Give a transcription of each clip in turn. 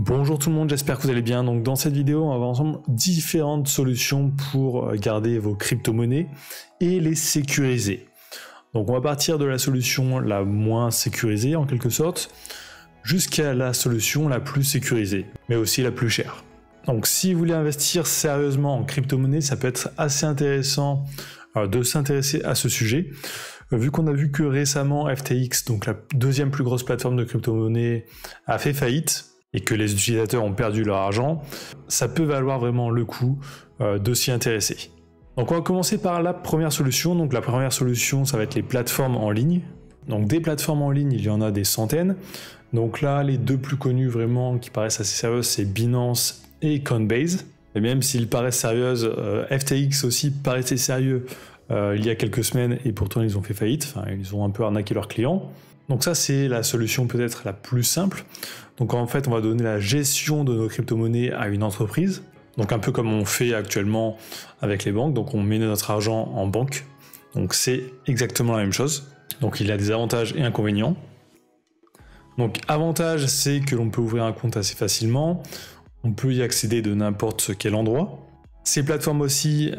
Bonjour tout le monde, j'espère que vous allez bien. Donc dans cette vidéo, on va voir ensemble différentes solutions pour garder vos crypto-monnaies et les sécuriser. Donc on va partir de la solution la moins sécurisée en quelque sorte, jusqu'à la solution la plus sécurisée, mais aussi la plus chère. Donc si vous voulez investir sérieusement en crypto-monnaie, ça peut être assez intéressant de s'intéresser à ce sujet. Vu qu'on a vu que récemment FTX, donc la deuxième plus grosse plateforme de crypto-monnaie, a fait faillite, et que les utilisateurs ont perdu leur argent, ça peut valoir vraiment le coup de s'y intéresser. Donc on va commencer par la première solution. Donc la première solution, ça va être les plateformes en ligne. Donc des plateformes en ligne, il y en a des centaines. Donc là, les deux plus connues vraiment qui paraissent assez sérieuses, c'est Binance et Coinbase. Et même s'ils paraissent sérieuses, FTX aussi paraissait sérieux il y a quelques semaines et pourtant ils ont fait faillite. Enfin, ils ont un peu arnaqué leurs clients. Donc ça, c'est la solution peut-être la plus simple. Donc en fait, on va donner la gestion de nos crypto-monnaies à une entreprise. Donc un peu comme on fait actuellement avec les banques. Donc on met notre argent en banque. Donc c'est exactement la même chose. Donc il y a des avantages et inconvénients. Donc avantage, c'est que l'on peut ouvrir un compte assez facilement. On peut y accéder de n'importe quel endroit. Ces plateformes aussi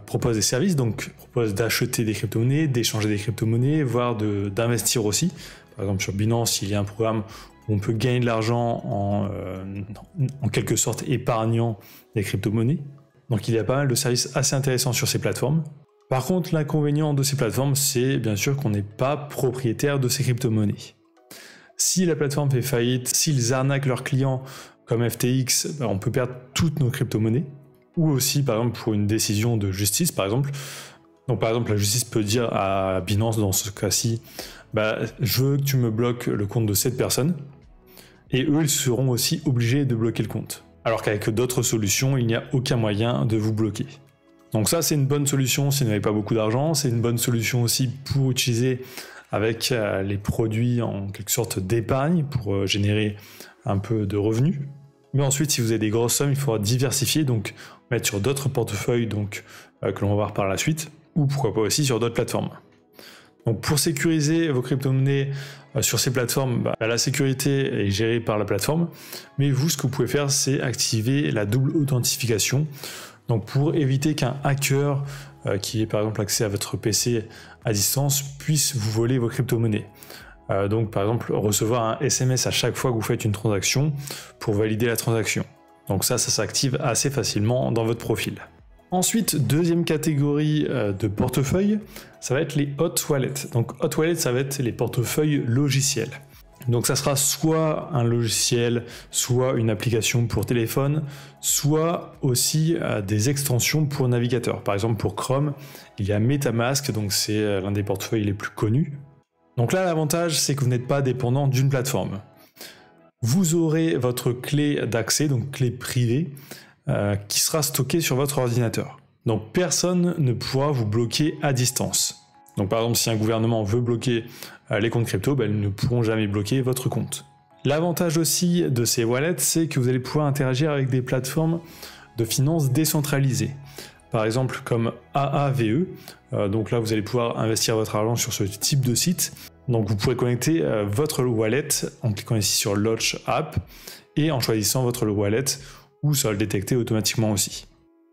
proposent des services, donc proposent d'acheter des crypto-monnaies, d'échanger des crypto-monnaies, voire d'investir aussi. Par exemple sur Binance, il y a un programme où on peut gagner de l'argent en quelque sorte épargnant des crypto-monnaies. Donc il y a pas mal de services assez intéressants sur ces plateformes. Par contre, l'inconvénient de ces plateformes, c'est bien sûr qu'on n'est pas propriétaire de ces crypto-monnaies. Si la plateforme fait faillite, s'ils arnaquent leurs clients comme FTX, on peut perdre toutes nos crypto-monnaies. Ou aussi, par exemple, pour une décision de justice, par exemple. Donc, par exemple, la justice peut dire à Binance, dans ce cas-ci, je veux que tu me bloques le compte de cette personne. Et eux, ils seront aussi obligés de bloquer le compte. Alors qu'avec d'autres solutions, il n'y a aucun moyen de vous bloquer. Donc ça, c'est une bonne solution si vous n'avez pas beaucoup d'argent. C'est une bonne solution aussi pour utiliser avec les produits en quelque sorte d'épargne pour générer un peu de revenus. Mais ensuite, si vous avez des grosses sommes, il faudra diversifier, donc mettre sur d'autres portefeuilles que l'on va voir par la suite, ou pourquoi pas aussi sur d'autres plateformes. Donc pour sécuriser vos crypto-monnaies sur ces plateformes, la sécurité est gérée par la plateforme, mais vous, ce que vous pouvez faire, c'est activer la double authentification. Donc pour éviter qu'un hacker qui ait par exemple accès à votre PC à distance puisse vous voler vos crypto-monnaies. Donc par exemple recevoir un SMS à chaque fois que vous faites une transaction pour valider la transaction. Donc ça s'active assez facilement dans votre profil. Ensuite, deuxième catégorie de portefeuille, ça va être les hot wallets. Donc hot wallets, ça va être les portefeuilles logiciels. Donc ça sera soit un logiciel, soit une application pour téléphone, soit aussi des extensions pour navigateur. Par exemple pour Chrome, il y a MetaMask, donc c'est l'un des portefeuilles les plus connus. Donc là, l'avantage, c'est que vous n'êtes pas dépendant d'une plateforme. Vous aurez votre clé d'accès, donc clé privée, qui sera stockée sur votre ordinateur. Donc personne ne pourra vous bloquer à distance. Donc par exemple, si un gouvernement veut bloquer les comptes crypto, ils ne pourront jamais bloquer votre compte. L'avantage aussi de ces wallets, c'est que vous allez pouvoir interagir avec des plateformes de finances décentralisées. Par exemple comme AAVE, donc là vous allez pouvoir investir votre argent sur ce type de site. Donc vous pourrez connecter votre wallet en cliquant ici sur Launch App et en choisissant votre wallet ou ça va le détecter automatiquement aussi.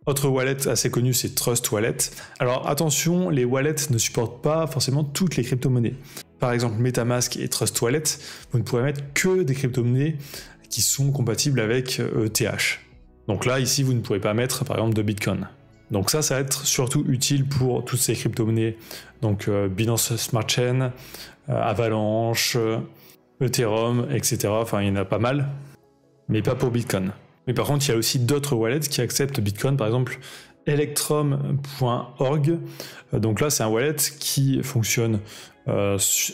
Autre wallet assez connu, c'est Trust Wallet. Alors attention, les wallets ne supportent pas forcément toutes les crypto-monnaies. Par exemple MetaMask et Trust Wallet, vous ne pourrez mettre que des crypto-monnaies qui sont compatibles avec ETH. Donc là ici vous ne pourrez pas mettre par exemple de Bitcoin. Donc ça va être surtout utile pour toutes ces crypto-monnaies, donc Binance Smart Chain, Avalanche, Ethereum, etc. Enfin, il y en a pas mal, mais pas pour Bitcoin. Mais par contre, il y a aussi d'autres wallets qui acceptent Bitcoin, par exemple Electrum.org. Donc là, c'est un wallet qui fonctionne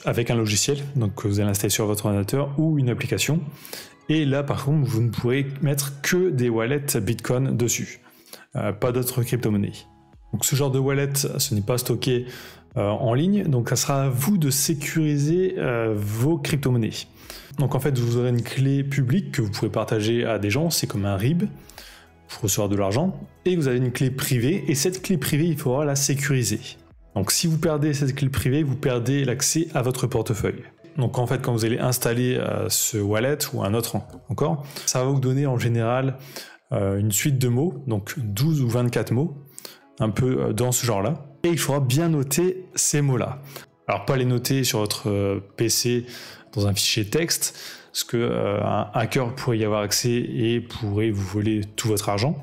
avec un logiciel, donc que vous allez installer sur votre ordinateur ou une application. Et là, par contre, vous ne pourrez mettre que des wallets Bitcoin dessus. Pas d'autres crypto-monnaies. Donc ce genre de wallet, ce n'est pas stocké en ligne, donc ça sera à vous de sécuriser vos crypto-monnaies. Donc en fait, vous aurez une clé publique que vous pourrez partager à des gens, c'est comme un RIB pour recevoir de l'argent, et vous avez une clé privée, et cette clé privée, il faudra la sécuriser. Donc si vous perdez cette clé privée, vous perdez l'accès à votre portefeuille. Donc en fait, quand vous allez installer ce wallet ou un autre encore, ça va vous donner en général une suite de mots, donc 12 ou 24 mots, un peu dans ce genre-là. Et il faudra bien noter ces mots-là. Alors pas les noter sur votre PC dans un fichier texte, parce qu'un hacker pourrait y avoir accès et pourrait vous voler tout votre argent.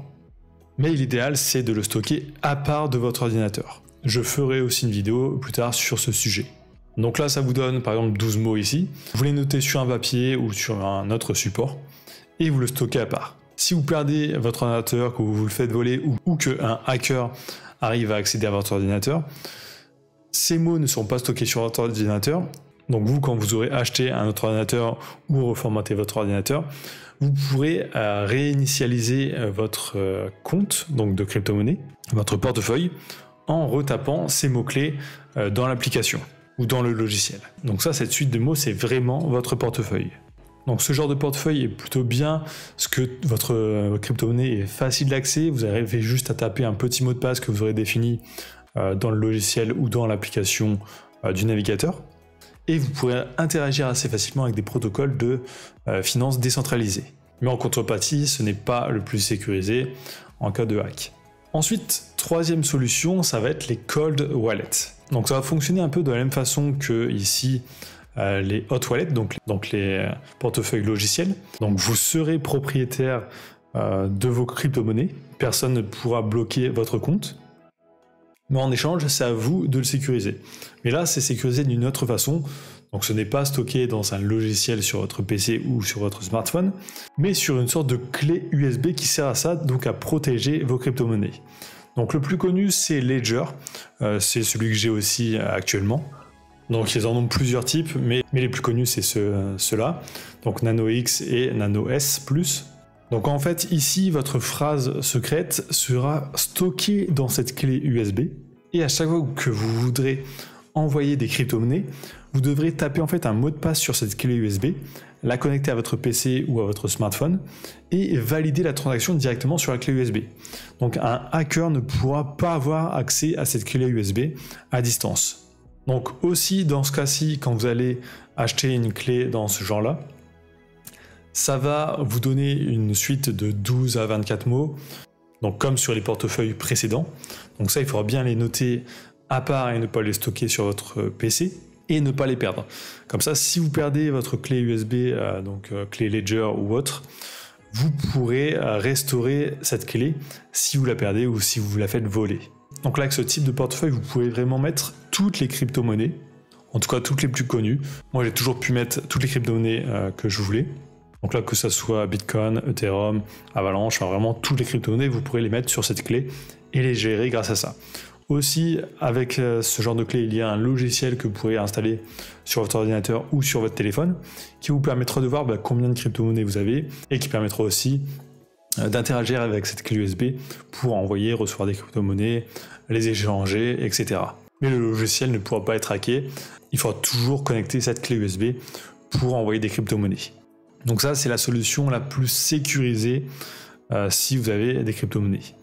Mais l'idéal, c'est de le stocker à part de votre ordinateur. Je ferai aussi une vidéo plus tard sur ce sujet. Donc là, ça vous donne par exemple 12 mots ici. Vous les notez sur un papier ou sur un autre support et vous le stockez à part. Si vous perdez votre ordinateur, que vous le faites voler ou qu'un hacker arrive à accéder à votre ordinateur, ces mots ne sont pas stockés sur votre ordinateur. Donc vous, quand vous aurez acheté un autre ordinateur ou reformaté votre ordinateur, vous pourrez réinitialiser votre compte donc de crypto-monnaie, votre portefeuille, en retapant ces mots-clés dans l'application ou dans le logiciel. Donc ça, cette suite de mots, c'est vraiment votre portefeuille. Donc ce genre de portefeuille est plutôt bien parce que votre crypto-monnaie est facile d'accès. Vous arrivez juste à taper un petit mot de passe que vous aurez défini dans le logiciel ou dans l'application du navigateur. Et vous pourrez interagir assez facilement avec des protocoles de finances décentralisées. Mais en contrepartie, ce n'est pas le plus sécurisé en cas de hack. Ensuite, troisième solution, ça va être les cold wallets. Donc ça va fonctionner un peu de la même façon que ici les hot wallets, donc les portefeuilles logiciels. Donc vous serez propriétaire de vos crypto-monnaies. Personne ne pourra bloquer votre compte. Mais en échange, c'est à vous de le sécuriser. Mais là, c'est sécurisé d'une autre façon. Donc ce n'est pas stocké dans un logiciel sur votre PC ou sur votre smartphone, mais sur une sorte de clé USB qui sert à ça, donc à protéger vos crypto-monnaies. Donc le plus connu, c'est Ledger. C'est celui que j'ai aussi actuellement. Donc ils en ont plusieurs types, mais les plus connus, c'est ceux-là. Donc Nano X et Nano S+. Donc en fait, ici, votre phrase secrète sera stockée dans cette clé USB. Et à chaque fois que vous voudrez envoyer des crypto-monnaies, vous devrez taper en fait un mot de passe sur cette clé USB, la connecter à votre PC ou à votre smartphone et valider la transaction directement sur la clé USB. Donc un hacker ne pourra pas avoir accès à cette clé USB à distance. Donc aussi dans ce cas-ci, quand vous allez acheter une clé dans ce genre-là, ça va vous donner une suite de 12 à 24 mots, donc comme sur les portefeuilles précédents. Donc ça, il faudra bien les noter à part et ne pas les stocker sur votre PC et ne pas les perdre. Comme ça, si vous perdez votre clé USB, clé Ledger ou autre, vous pourrez restaurer cette clé si vous la perdez ou si vous la faites voler. Donc là, avec ce type de portefeuille, vous pouvez vraiment mettre toutes les crypto-monnaies, en tout cas toutes les plus connues. Moi, j'ai toujours pu mettre toutes les crypto-monnaies que je voulais. Donc là, que ça soit Bitcoin, Ethereum, Avalanche, enfin vraiment toutes les crypto-monnaies, vous pourrez les mettre sur cette clé et les gérer grâce à ça. Aussi, avec ce genre de clé, il y a un logiciel que vous pourrez installer sur votre ordinateur ou sur votre téléphone qui vous permettra de voir combien de crypto-monnaies vous avez et qui permettra aussi d'interagir avec cette clé USB pour envoyer, recevoir des crypto-monnaies, les échanger, etc. Mais le logiciel ne pourra pas être hacké. Il faudra toujours connecter cette clé USB pour envoyer des crypto-monnaies. Donc ça, c'est la solution la plus sécurisée si vous avez des crypto-monnaies.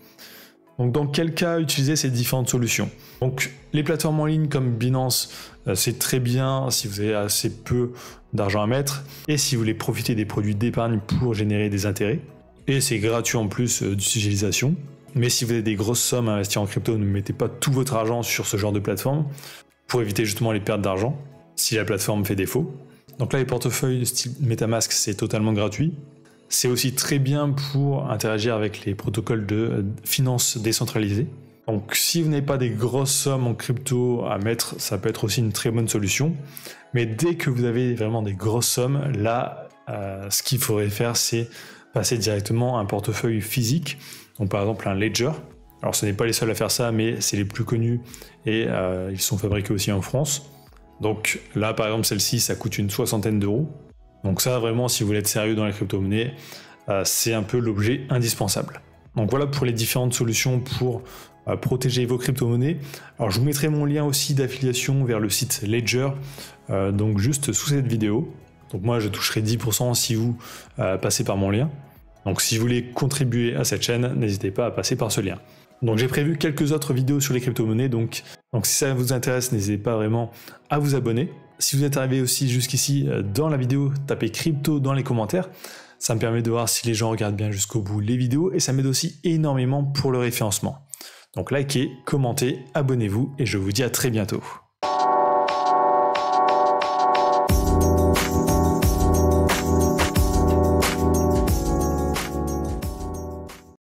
Donc dans quel cas utiliser ces différentes solutions? Donc les plateformes en ligne comme Binance, c'est très bien si vous avez assez peu d'argent à mettre et si vous voulez profiter des produits d'épargne pour générer des intérêts. Et c'est gratuit en plus d'utilisation. Mais si vous avez des grosses sommes à investir en crypto, ne mettez pas tout votre argent sur ce genre de plateforme pour éviter justement les pertes d'argent si la plateforme fait défaut. Donc là, les portefeuilles style MetaMask, c'est totalement gratuit. C'est aussi très bien pour interagir avec les protocoles de finances décentralisées. Donc si vous n'avez pas des grosses sommes en crypto à mettre, ça peut être aussi une très bonne solution. Mais dès que vous avez vraiment des grosses sommes, là, ce qu'il faudrait faire, c'est passer directement à un portefeuille physique. Donc par exemple un Ledger. Alors ce n'est pas les seuls à faire ça, mais c'est les plus connus et ils sont fabriqués aussi en France. Donc là par exemple celle-ci, ça coûte une 60aine d'euros. Donc ça vraiment, si vous voulez être sérieux dans les crypto-monnaies, c'est un peu l'objet indispensable. Donc voilà pour les différentes solutions pour protéger vos crypto-monnaies. Alors je vous mettrai mon lien aussi d'affiliation vers le site Ledger, donc juste sous cette vidéo. Donc moi je toucherai 10% si vous passez par mon lien. Donc si vous voulez contribuer à cette chaîne, n'hésitez pas à passer par ce lien. Donc j'ai prévu quelques autres vidéos sur les crypto-monnaies, donc si ça vous intéresse, n'hésitez pas vraiment à vous abonner. Si vous êtes arrivé aussi jusqu'ici dans la vidéo, tapez crypto dans les commentaires. Ça me permet de voir si les gens regardent bien jusqu'au bout les vidéos et ça m'aide aussi énormément pour le référencement. Donc likez, commentez, abonnez-vous et je vous dis à très bientôt.